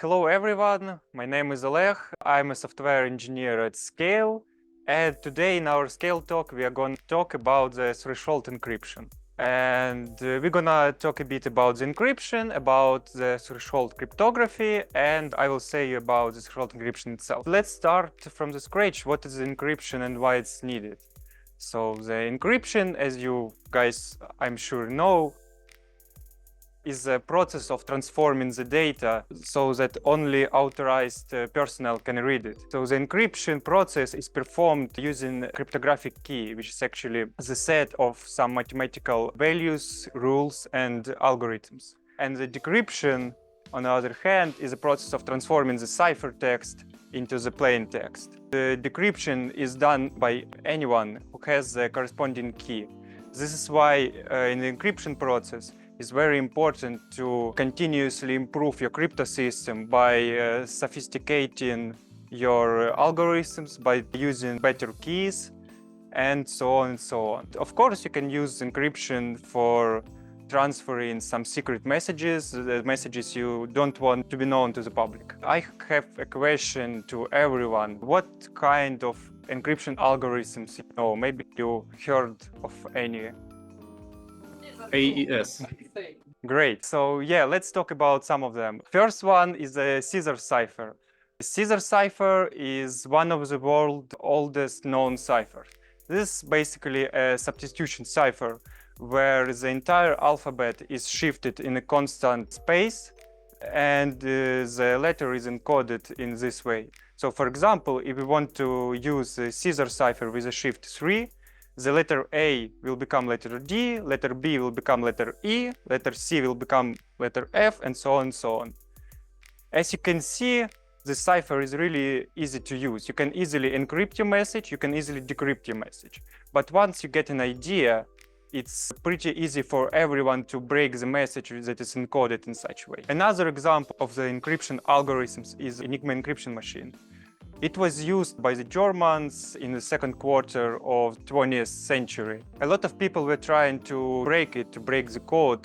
Hello everyone, my name is Oleh. I'm a software engineer at SKALE, and today in our SKALE talk we are going to talk about the threshold encryption. And we're gonna talk a bit about the encryption, about the threshold cryptography, and I will say about the threshold encryption itself. Let's start from the scratch. What is encryption and why it's needed? So the encryption, as you guys I'm sure know, is a process of transforming the data so that only authorized personnel can read it. So the encryption process is performed using cryptographic key, which is actually the set of some mathematical values, rules, and algorithms. And the decryption, on the other hand, is a process of transforming the cipher text into the plain text. The decryption is done by anyone who has the corresponding key. This is why in the encryption process, it's very important to continuously improve your crypto system by sophisticating your algorithms, by using better keys, and so on and so on. Of course, you can use encryption for transferring some secret messages, the messages you don't want to be known to the public. I have a question to everyone. What kind of encryption algorithms you know? Maybe you heard of any? AES. Great. So yeah, let's talk about some of them. First one is the Caesar cipher. Caesar cipher is one of the world's oldest known ciphers. This is basically a substitution cipher where the entire alphabet is shifted in a constant space and the letter is encoded in this way. So for example, if we want to use the Caesar cipher with a shift 3, the letter A will become letter D, letter B will become letter E, letter C will become letter F, and so on and so on. As you can see, the cipher is really easy to use. You can easily encrypt your message, you can easily decrypt your message. But once you get an idea, it's pretty easy for everyone to break the message that is encoded in such a way. Another example of the encryption algorithms is Enigma encryption machine. It was used by the Germans in the second quarter of 20th century. A lot of people were trying to break it, to break the code,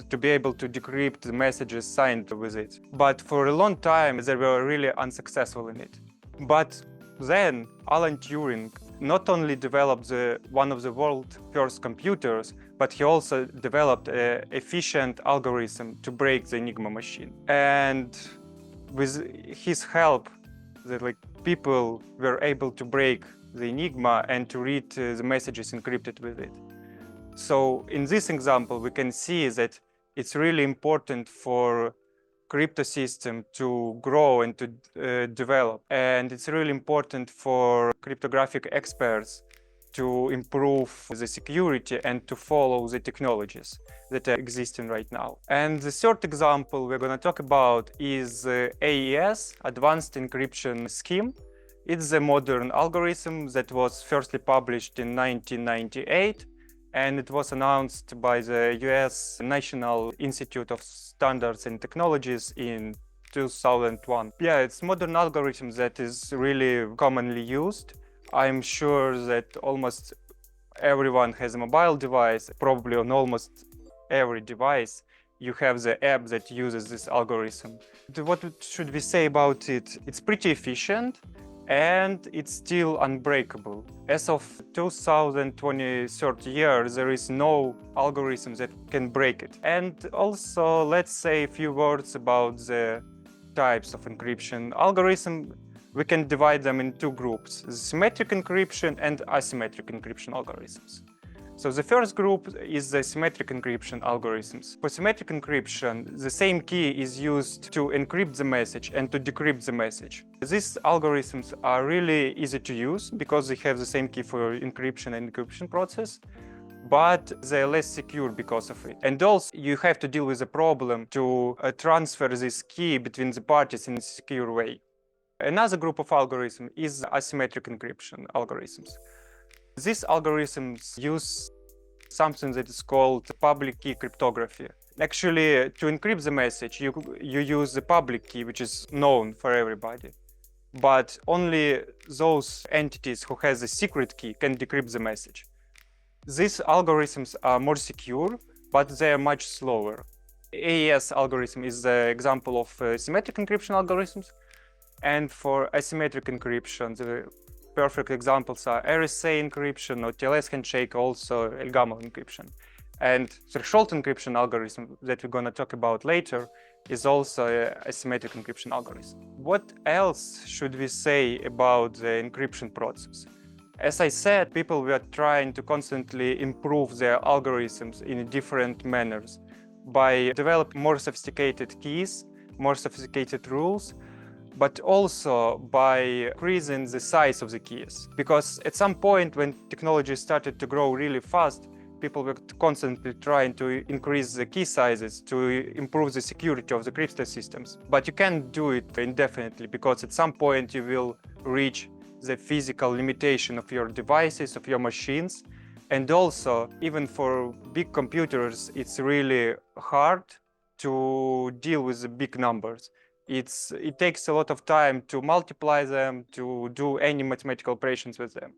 to be able to decrypt the messages signed with it. But for a long time, they were really unsuccessful in it. But then Alan Turing not only developed one of the world's first computers, but he also developed an efficient algorithm to break the Enigma machine. And with his help, people were able to break the Enigma and to read the messages encrypted with it. So in this example, we can see that it's really important for crypto system to grow and to develop. And it's really important for cryptographic experts to improve the security and to follow the technologies that are existing right now. And the third example we're going to talk about is AES, Advanced Encryption Scheme. It's a modern algorithm that was firstly published in 1998, and it was announced by the US National Institute of Standards and Technologies in 2001. Yeah, it's a modern algorithm that is really commonly used. I'm sure that almost everyone has a mobile device. Probably on almost every device you have the app that uses this algorithm. What should we say about it? It's pretty efficient and it's still unbreakable. As of 2023 year, there is no algorithm that can break it. And also, let's say a few words about the types of encryption algorithm. We can divide them in two groups, symmetric encryption and asymmetric encryption algorithms. So the first group is the symmetric encryption algorithms. For symmetric encryption, the same key is used to encrypt the message and to decrypt the message. These algorithms are really easy to use because they have the same key for encryption and decryption process, but they're less secure because of it. And also, you have to deal with the problem to transfer this key between the parties in a secure way. Another group of algorithms is asymmetric encryption algorithms. These algorithms use something that is called public key cryptography. Actually, to encrypt the message, you use the public key, which is known for everybody. But only those entities who have the secret key can decrypt the message. These algorithms are more secure, but they are much slower. AES algorithm is the example of symmetric encryption algorithms. And for asymmetric encryption, the perfect examples are RSA encryption or TLS handshake, also Elgamal encryption. And threshold encryption algorithm that we're going to talk about later is also a asymmetric encryption algorithm. What else should we say about the encryption process? As I said, people were trying to constantly improve their algorithms in different manners by developing more sophisticated keys, more sophisticated rules, but also by increasing the size of the keys. Because at some point when technology started to grow really fast, people were constantly trying to increase the key sizes to improve the security of the crypto systems. But you can't do it indefinitely, because at some point you will reach the physical limitation of your devices, of your machines. And also, even for big computers, it's really hard to deal with the big numbers. It takes a lot of time to multiply them, to do any mathematical operations with them.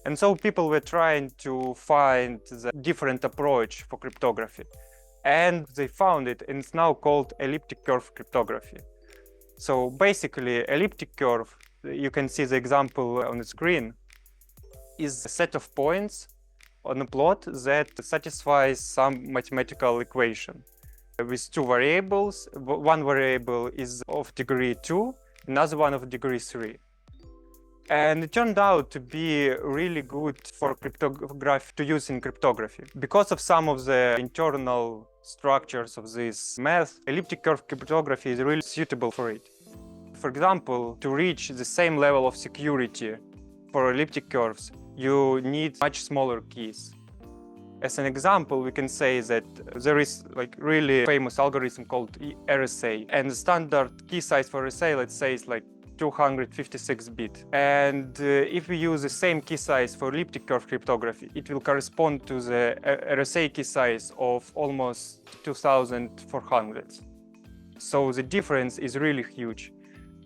And so people were trying to find the different approach for cryptography. And they found it, and it's now called elliptic curve cryptography. So basically, elliptic curve, you can see the example on the screen, is a set of points on a plot that satisfies some mathematical equation with two variables. One variable is of degree 2, another one of degree 3. And it turned out to be really good for cryptography, to use in cryptography. Because of some of the internal structures of this math, elliptic curve cryptography is really suitable for it. For example, to reach the same level of security for elliptic curves, you need much smaller keys. As an example, we can say that there is like really famous algorithm called RSA, and the standard key size for RSA, let's say, is like 256-bit. And if we use the same key size for elliptic curve cryptography, it will correspond to the RSA key size of almost 2400. So the difference is really huge.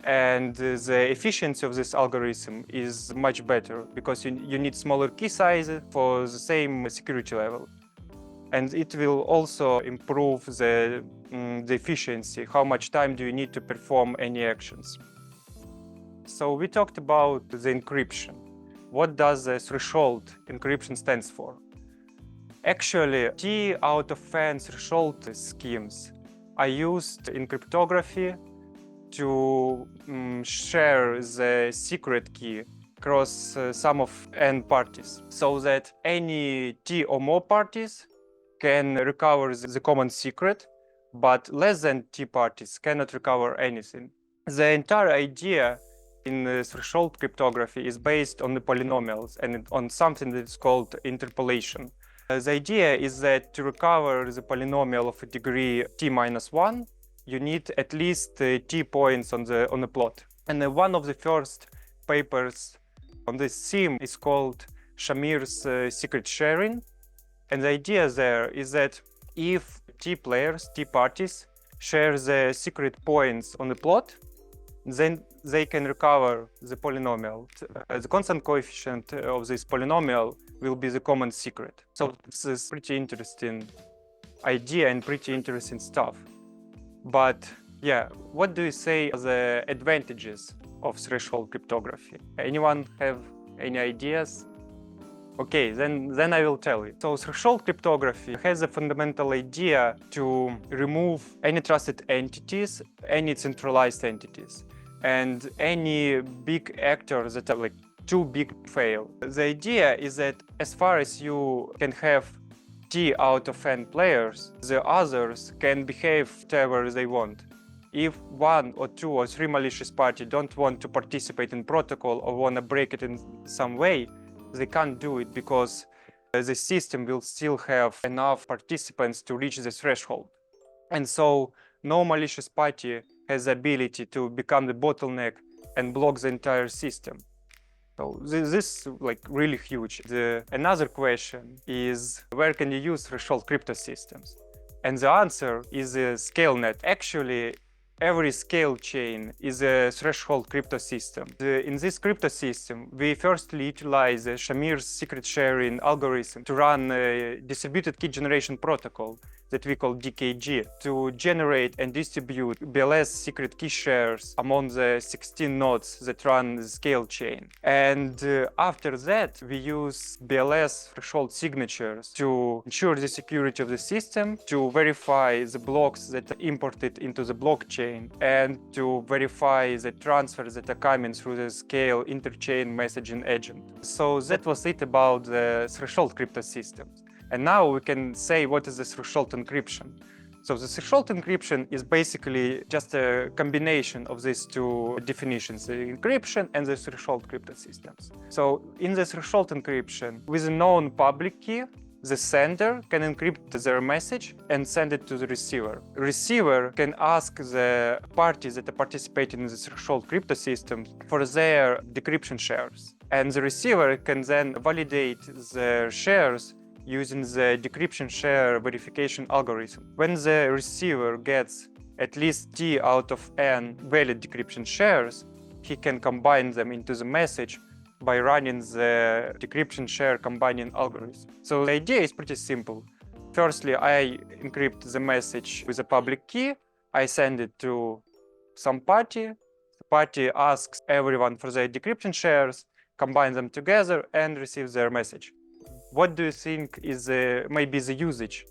And the efficiency of this algorithm is much better, because you need smaller key sizes for the same security level. And it will also improve the efficiency, how much time do you need to perform any actions. So we talked about the encryption. What does the threshold encryption stands for? Actually, T out of n threshold schemes are used in cryptography to share the secret key across some of n parties, so that any T or more parties can recover the common secret, but less than T parties cannot recover anything. The entire idea in threshold cryptography is based on the polynomials and on something that's called interpolation. The idea is that to recover the polynomial of a degree T-1, you need at least T points on the plot. And one of the first papers on this theme is called Shamir's secret sharing. And the idea there is that if T players, T parties, share the secret points on the plot, then they can recover the polynomial. The constant coefficient of this polynomial will be the common secret. So this is pretty interesting idea and pretty interesting stuff. But yeah, what do you say are the advantages of threshold cryptography? Anyone have any ideas? Okay, then I will tell you. So threshold cryptography has a fundamental idea to remove any trusted entities, any centralized entities, and any big actors that are like too big to fail. The idea is that as far as you can have T out of n players, the others can behave whatever they want. If one or two or three malicious parties don't want to participate in protocol or want to break it in some way, they can't do it, because the system will still have enough participants to reach the threshold. And so no malicious party has the ability to become the bottleneck and block the entire system. So this is like really huge. Another question is, where can you use threshold crypto systems? And the answer is SKALE Network. Actually, every scale chain is a threshold crypto system. In this crypto system, we firstly utilize Shamir's secret sharing algorithm to run a distributed key generation protocol that we call DKG to generate and distribute BLS secret key shares among the 16 nodes that run the scale chain. And after that, we use BLS threshold signatures to ensure the security of the system, to verify the blocks that are imported into the blockchain, and to verify the transfers that are coming through the SKALE interchain messaging agent. So that was it about the threshold crypto systems. And now we can say what is the threshold encryption. So the threshold encryption is basically just a combination of these two definitions, the encryption and the threshold crypto systems. So in the threshold encryption, with a known public key, the sender can encrypt their message and send it to the receiver. Receiver can ask the parties that are participating in the threshold crypto system for their decryption shares. And the receiver can then validate the shares using the decryption share verification algorithm. When the receiver gets at least T out of N valid decryption shares, he can combine them into the message by running the decryption share combining algorithm. So the idea is pretty simple. Firstly, I encrypt the message with a public key. I send it to some party. The party asks everyone for their decryption shares, combine them together, and receives their message. What do you think is maybe the usage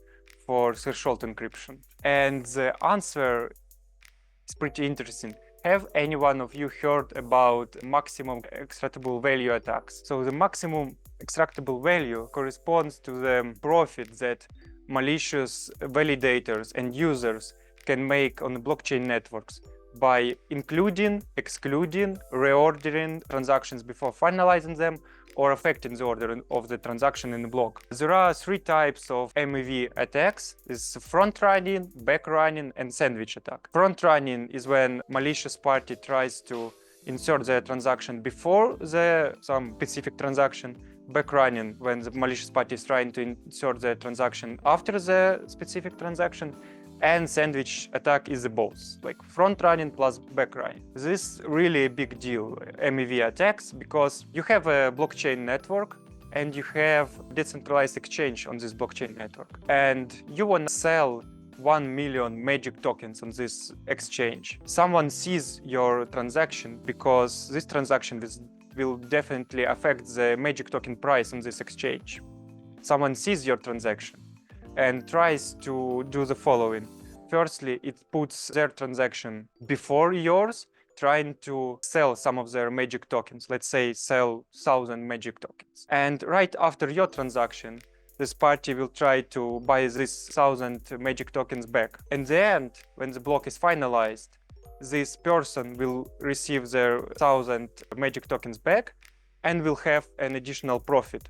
for threshold encryption? And the answer is pretty interesting. Have any one of you heard about maximum extractable value attacks? So the maximum extractable value corresponds to the profit that malicious validators and users can make on the blockchain networks by including, excluding, reordering transactions before finalizing them, or affecting the order of the transaction in the block. There are three types of MEV attacks. It's front-running, back-running, and sandwich attack. Front-running is when malicious party tries to insert the transaction before some specific transaction. Back-running when the malicious party is trying to insert the transaction after the specific transaction. And sandwich attack is both, like front-running plus back-running. This is really a big deal, MEV attacks, because you have a blockchain network and you have decentralized exchange on this blockchain network. And you want to sell 1 million magic tokens on this exchange. Someone sees your transaction because this transaction will definitely affect the magic token price on this exchange. Someone sees your transaction and tries to do the following. Firstly, it puts their transaction before yours, trying to sell some of their magic tokens. Let's say sell 1,000 magic tokens. And right after your transaction, this party will try to buy this 1,000 magic tokens back. In the end, when the block is finalized, this person will receive their 1,000 magic tokens back and will have an additional profit.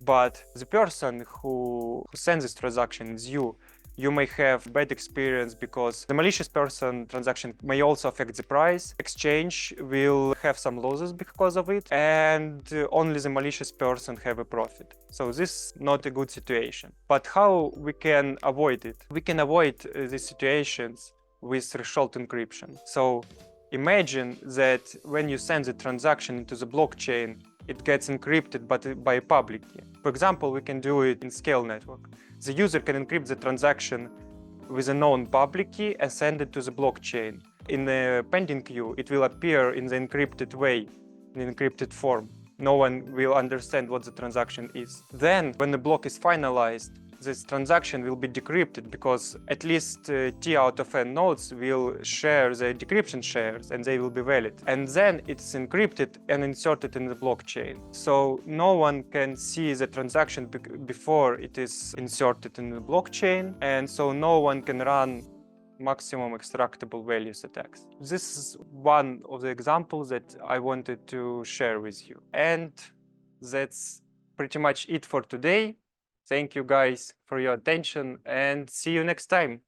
But the person who sends this transaction is you. You may have bad experience because the malicious person transaction may also affect the price. Exchange will have some losses because of it, and only the malicious person have a profit. So this is not a good situation. But how we can avoid it? We can avoid these situations with threshold encryption. So imagine that when you send the transaction into the blockchain, it gets encrypted by a public key. For example, we can do it in SKALE Network. The user can encrypt the transaction with a known public key and send it to the blockchain. In the pending queue, it will appear in the encrypted way, in the encrypted form. No one will understand what the transaction is. Then, when the block is finalized, this transaction will be decrypted because at least T out of N nodes will share the decryption shares and they will be valid. And then it's encrypted and inserted in the blockchain. So no one can see the transaction before it is inserted in the blockchain. And so no one can run maximum extractable values attacks. This is one of the examples that I wanted to share with you. And that's pretty much it for today. Thank you guys for your attention and see you next time.